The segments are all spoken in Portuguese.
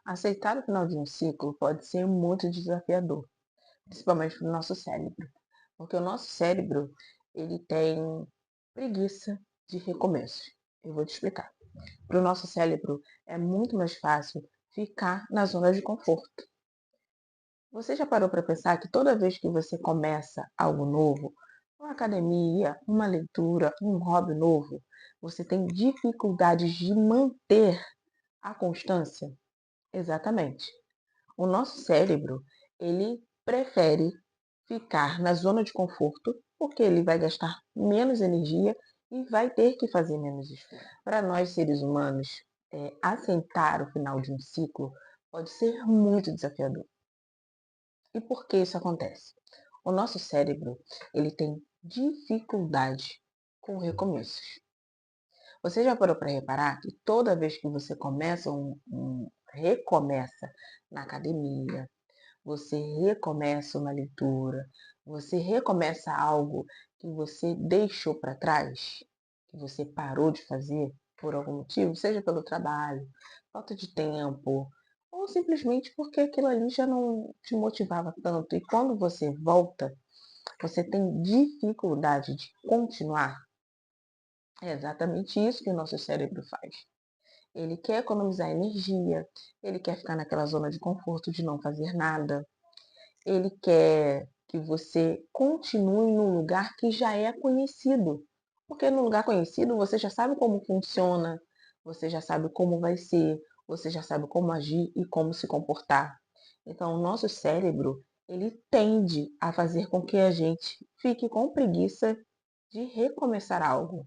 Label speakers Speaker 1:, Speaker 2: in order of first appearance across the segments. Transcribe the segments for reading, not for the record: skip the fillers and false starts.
Speaker 1: Aceitar o final de um ciclo pode ser muito desafiador, principalmente para o nosso cérebro, porque o nosso cérebro ele tem preguiça de recomeços. Eu vou te explicar. Para o nosso cérebro é muito mais fácil ficar na zona de conforto. Você já parou para pensar que toda vez que você começa algo novo, uma academia, uma leitura, um hobby novo, você tem dificuldades de manter a constância? Exatamente. O nosso cérebro, ele prefere ficar na zona de conforto, porque ele vai gastar menos energia e vai ter que fazer menos esforço. Para nós, seres humanos, aceitar o final de um ciclo pode ser muito desafiador. E por que isso acontece? O nosso cérebro, ele tem dificuldade com recomeços. Você já parou para reparar que toda vez que você recomeça na academia, você recomeça uma leitura, você recomeça algo que você deixou para trás, que você parou de fazer por algum motivo, seja pelo trabalho, falta de tempo, ou simplesmente porque aquilo ali já não te motivava tanto. E quando você volta, você tem dificuldade de continuar. É exatamente isso que o nosso cérebro faz. Ele quer economizar energia, ele quer ficar naquela zona de conforto de não fazer nada. Ele quer que você continue num lugar que já é conhecido. Porque no lugar conhecido você já sabe como funciona, você já sabe como vai ser, você já sabe como agir e como se comportar. Então, o nosso cérebro, ele tende a fazer com que a gente fique com preguiça de recomeçar algo,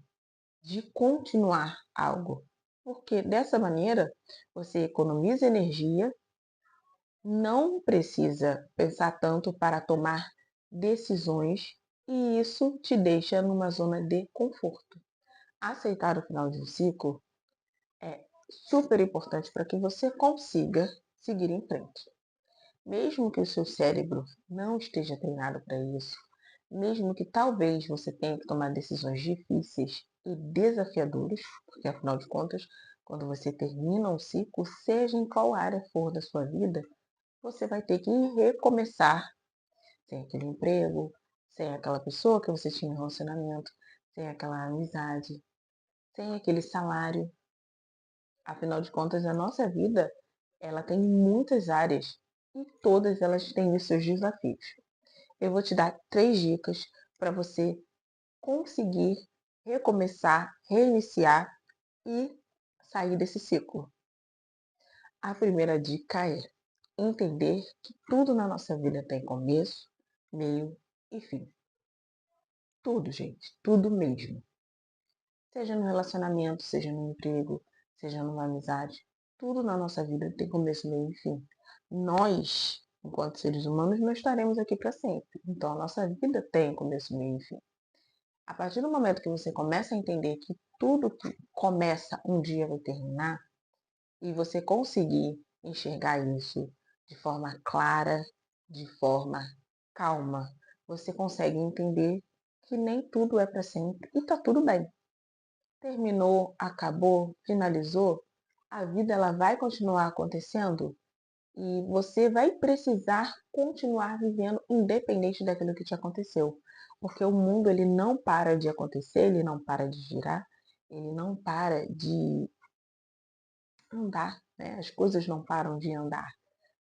Speaker 1: de continuar algo. Porque dessa maneira você economiza energia, não precisa pensar tanto para tomar decisões e isso te deixa numa zona de conforto. Aceitar o final de um ciclo é super importante para que você consiga seguir em frente. Mesmo que o seu cérebro não esteja treinado para isso, mesmo que talvez você tenha que tomar decisões difíceis e desafiadoras, porque afinal de contas, quando você termina um ciclo, seja em qual área for da sua vida, você vai ter que recomeçar sem aquele emprego, sem aquela pessoa que você tinha um relacionamento, sem aquela amizade, sem aquele salário. Afinal de contas, a nossa vida, ela tem muitas áreas e todas elas têm os seus desafios. Eu vou te dar 3 dicas para você conseguir recomeçar, reiniciar e sair desse ciclo. A primeira dica é entender que tudo na nossa vida tem começo, meio e fim. Tudo, gente, tudo mesmo. Seja no relacionamento, seja no emprego, seja numa amizade, tudo na nossa vida tem começo, meio e fim. Nós, enquanto seres humanos, não estaremos aqui para sempre. Então, a nossa vida tem começo, meio e fim. A partir do momento que você começa a entender que tudo que começa um dia vai terminar, e você conseguir enxergar isso de forma clara, de forma calma, você consegue entender que nem tudo é para sempre e tá tudo bem. Terminou, acabou, finalizou, a vida ela vai continuar acontecendo e você vai precisar continuar vivendo independente daquilo que te aconteceu. Porque o mundo ele não para de acontecer, ele não para de girar, ele não para de andar, né? As coisas não param de andar.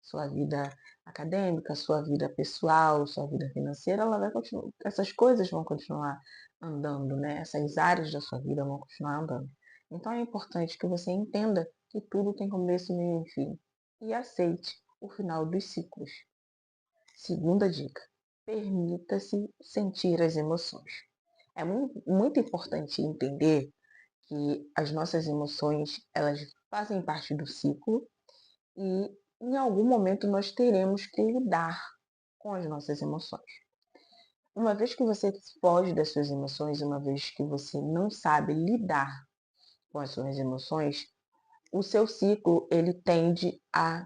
Speaker 1: Sua vida acadêmica, sua vida pessoal, sua vida financeira, ela vai continuar, essas coisas vão continuar andando, né? Essas áreas da sua vida vão continuar andando. Então é importante que você entenda que tudo tem começo, meio e fim e aceite o final dos ciclos. Segunda dica: permita-se sentir as emoções. É muito importante entender que as nossas emoções, elas fazem parte do ciclo e em algum momento nós teremos que lidar com as nossas emoções. Uma vez que você foge das suas emoções, uma vez que você não sabe lidar com as suas emoções, o seu ciclo ele tende a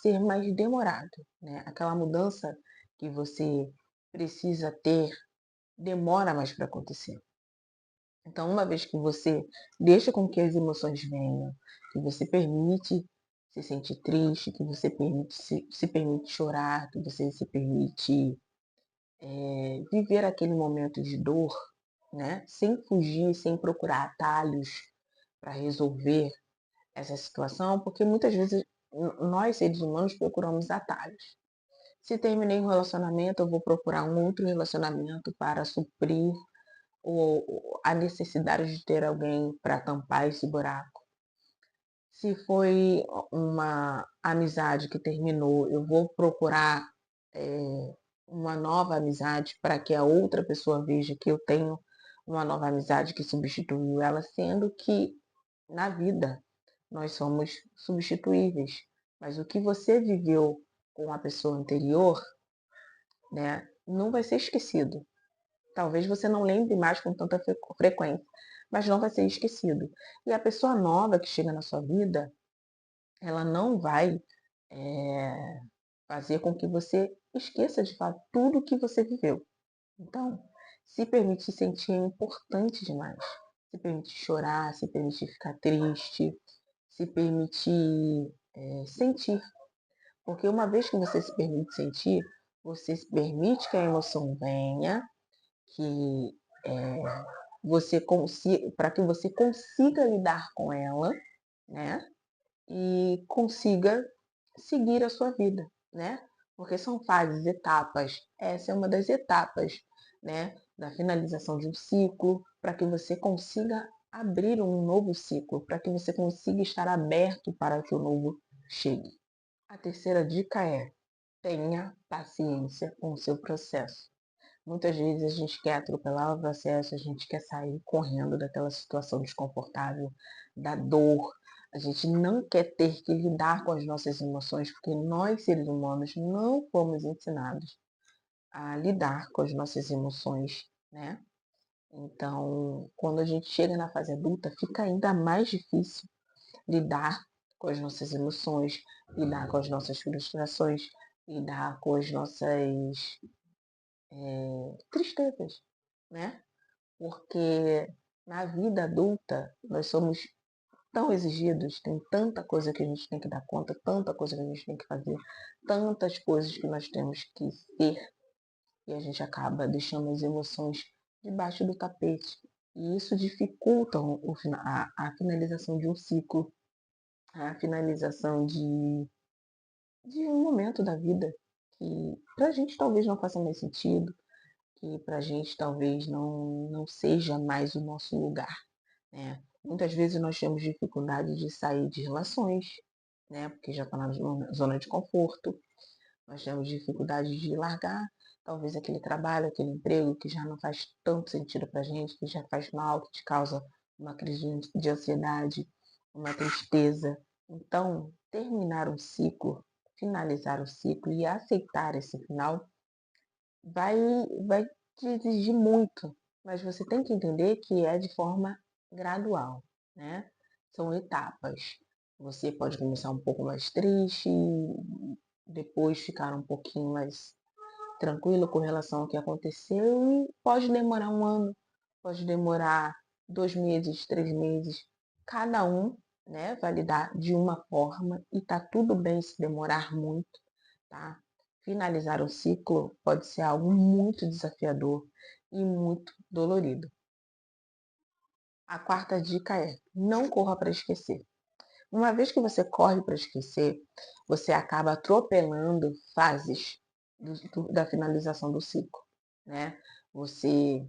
Speaker 1: ser mais demorado, né? Aquela mudança que você precisa ter demora mais para acontecer. Então, uma vez que você deixa com que as emoções venham, que você permite se sentir triste, que você se permite chorar, que você se permite viver aquele momento de dor, né? Sem fugir, sem procurar atalhos para resolver essa situação, porque muitas vezes nós, seres humanos, procuramos atalhos. Se terminei um relacionamento, eu vou procurar um outro relacionamento para suprir a necessidade de ter alguém para tampar esse buraco. Se foi uma amizade que terminou, eu vou procurar uma nova amizade para que a outra pessoa veja que eu tenho uma nova amizade que substituiu ela, sendo que na vida nós somos substituíveis. Mas o que você viveu com a pessoa anterior, né, não vai ser esquecido. Talvez você não lembre mais com tanta frequência, mas não vai ser esquecido. E a pessoa nova que chega na sua vida, ela não vai fazer com que você esqueça de fato tudo que você viveu. Então, se permitir sentir é importante demais. Se permitir chorar, se permitir ficar triste, se permitir sentir. Porque uma vez que você se permite sentir, você se permite que a emoção venha, que você consiga, para que você consiga lidar com ela, né? E consiga seguir a sua vida, né? Porque são fases, etapas. Essa é uma das etapas, né? Da finalização de um ciclo, para que você consiga abrir um novo ciclo, para que você consiga estar aberto para que o novo chegue. A terceira dica é: tenha paciência com o seu processo. Muitas vezes a gente quer atropelar o processo, a gente quer sair correndo daquela situação desconfortável, da dor. A gente não quer ter que lidar com as nossas emoções, porque nós, seres humanos, não fomos ensinados a lidar com as nossas emoções, né? Então, quando a gente chega na fase adulta, fica ainda mais difícil lidar com as nossas emoções, lidar com as nossas frustrações, lidar com as nossas tristezas, né? Porque na vida adulta nós somos tão exigidos, tem tanta coisa que a gente tem que dar conta, tanta coisa que a gente tem que fazer, tantas coisas que nós temos que ser, e a gente acaba deixando as emoções debaixo do tapete. E isso dificulta a finalização de um ciclo, a finalização de um momento da vida que pra gente talvez não faça mais sentido, que pra gente talvez não seja mais o nosso lugar, né? Muitas vezes nós temos dificuldade de sair de relações, né? Porque já está na zona de conforto. Nós temos dificuldade de largar, talvez aquele trabalho, aquele emprego que já não faz tanto sentido pra gente, que já faz mal, que te causa uma crise de ansiedade, uma tristeza. Então, terminar um ciclo, finalizar o ciclo e aceitar esse final vai, vai te exigir muito, mas você tem que entender que é de forma gradual, né? São etapas. Você pode começar um pouco mais triste, depois ficar um pouquinho mais tranquilo com relação ao que aconteceu e pode demorar um ano, pode demorar 2 meses, 3 meses. Cada um, né, vai lidar de uma forma e tá tudo bem se demorar muito, tá? Finalizar o ciclo pode ser algo muito desafiador e muito dolorido. A quarta dica é: não corra para esquecer. Uma vez que você corre para esquecer, você acaba atropelando fases da finalização do ciclo, né? Você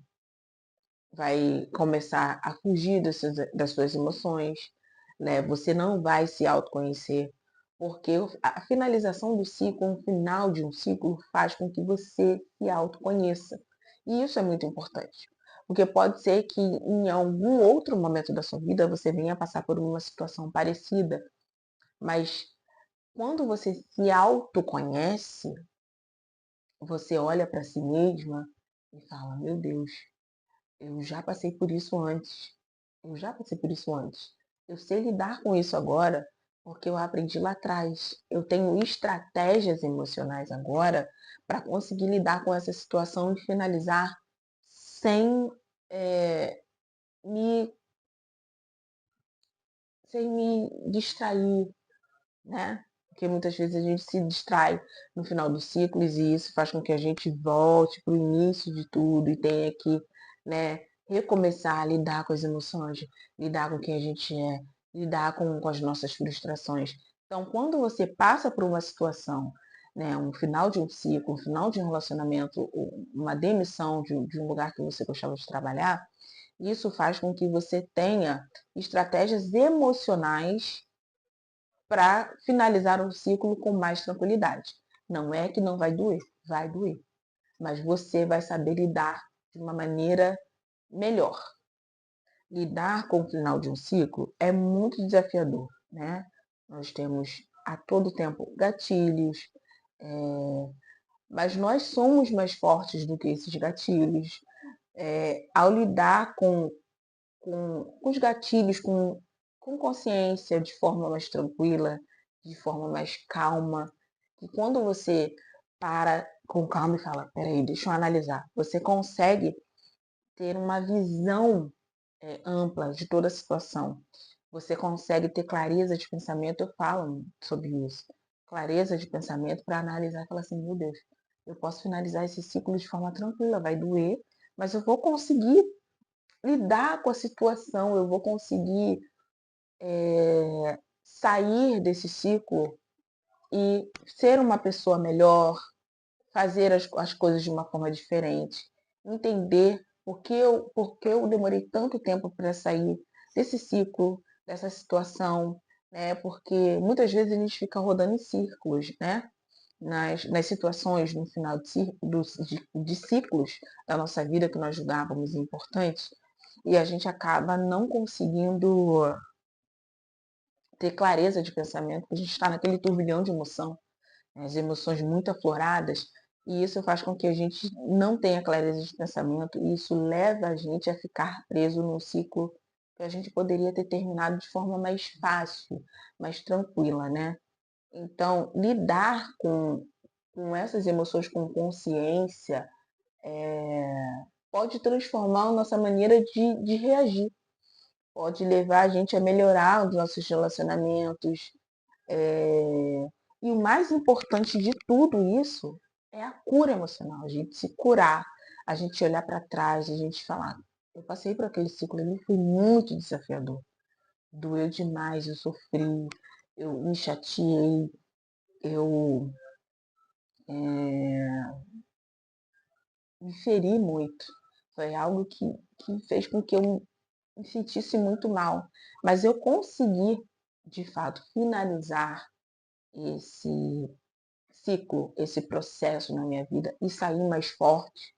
Speaker 1: vai começar a fugir das suas emoções, né? Você não vai se autoconhecer, porque a finalização do ciclo, um final de um ciclo, faz com que você se autoconheça. E isso é muito importante, porque pode ser que em algum outro momento da sua vida você venha passar por uma situação parecida, mas quando você se autoconhece, você olha para si mesma e fala: Meu Deus, eu já passei por isso antes. Eu já passei por isso antes. Eu sei lidar com isso agora porque eu aprendi lá atrás. Eu tenho estratégias emocionais agora para conseguir lidar com essa situação e finalizar sem, eh, me, sem me distrair, né? Porque muitas vezes a gente se distrai no final dos ciclos e isso faz com que a gente volte para o início de tudo e tenha que, né, recomeçar a lidar com as emoções, lidar com quem a gente é, lidar com as nossas frustrações. Então, quando você passa por uma situação, né, um final de um ciclo, um final de um relacionamento, uma demissão de um lugar que você gostava de trabalhar, isso faz com que você tenha estratégias emocionais para finalizar o ciclo com mais tranquilidade. Não é que não vai doer, mas você vai saber lidar de uma maneira melhor. Lidar com o final de um ciclo é muito desafiador, né? Nós temos a todo tempo gatilhos, mas nós somos mais fortes do que esses gatilhos. Ao lidar com os gatilhos, com consciência, de forma mais tranquila, de forma mais calma. E quando você para com calma e fala, peraí, deixa eu analisar, você consegue ter uma visão ampla de toda a situação. Você consegue ter clareza de pensamento, eu falo sobre isso. Clareza de pensamento para analisar e falar assim, meu Deus, eu posso finalizar esse ciclo de forma tranquila, vai doer, mas eu vou conseguir lidar com a situação, eu vou conseguir sair desse ciclo e ser uma pessoa melhor, fazer as coisas de uma forma diferente, entender por que eu demorei tanto tempo para sair desse ciclo, dessa situação, né? Porque muitas vezes a gente fica rodando em círculos, né? Nas situações no final de ciclos da nossa vida que nós julgávamos importantes, e a gente acaba não conseguindo ter clareza de pensamento, porque a gente está naquele turbilhão de emoção, né, as emoções muito afloradas, e isso faz com que a gente não tenha clareza de pensamento, e isso leva a gente a ficar preso num ciclo que a gente poderia ter terminado de forma mais fácil, mais tranquila, né? Então, lidar com essas emoções com consciência pode transformar a nossa maneira de reagir, pode levar a gente a melhorar os nossos relacionamentos. É... E o mais importante de tudo isso é a cura emocional, a gente se curar, a gente olhar para trás, a gente falar, eu passei por aquele ciclo, ele foi muito desafiador, doeu demais, eu sofri, eu me chateei, eu é, me feri muito. Foi algo que fez com que eu me sentisse muito mal. Mas eu consegui, de fato, finalizar esse ciclo, esse processo na minha vida e sair mais forte,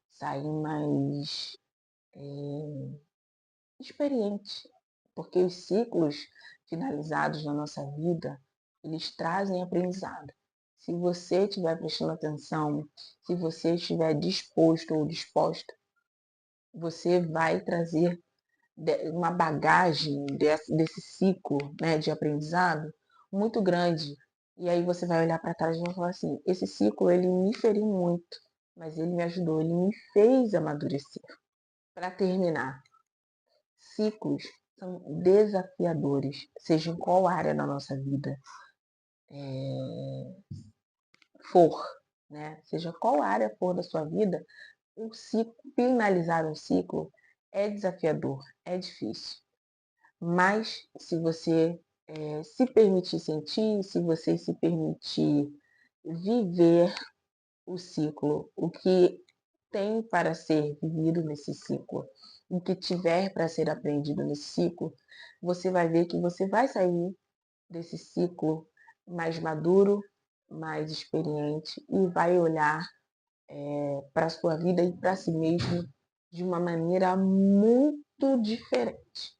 Speaker 1: sair mais experiente. Porque os ciclos finalizados na nossa vida, eles trazem aprendizado. Se você estiver prestando atenção, se você estiver disposto ou disposta, você vai trazer uma bagagem desse ciclo, né, de aprendizado muito grande. E aí você vai olhar para trás e vai falar assim, esse ciclo ele me feriu muito, mas ele me ajudou, ele me fez amadurecer. Para terminar, ciclos são desafiadores, seja em qual área da nossa vida for, né? Seja qual área for da sua vida, o ciclo, finalizar um ciclo é desafiador, é difícil. Mas se você se permitir sentir, se você se permitir viver o ciclo, o que tem para ser vivido nesse ciclo, o que tiver para ser aprendido nesse ciclo, você vai ver que você vai sair desse ciclo mais maduro, mais experiente e vai olhar para a sua vida e para si mesmo de uma maneira muito diferente.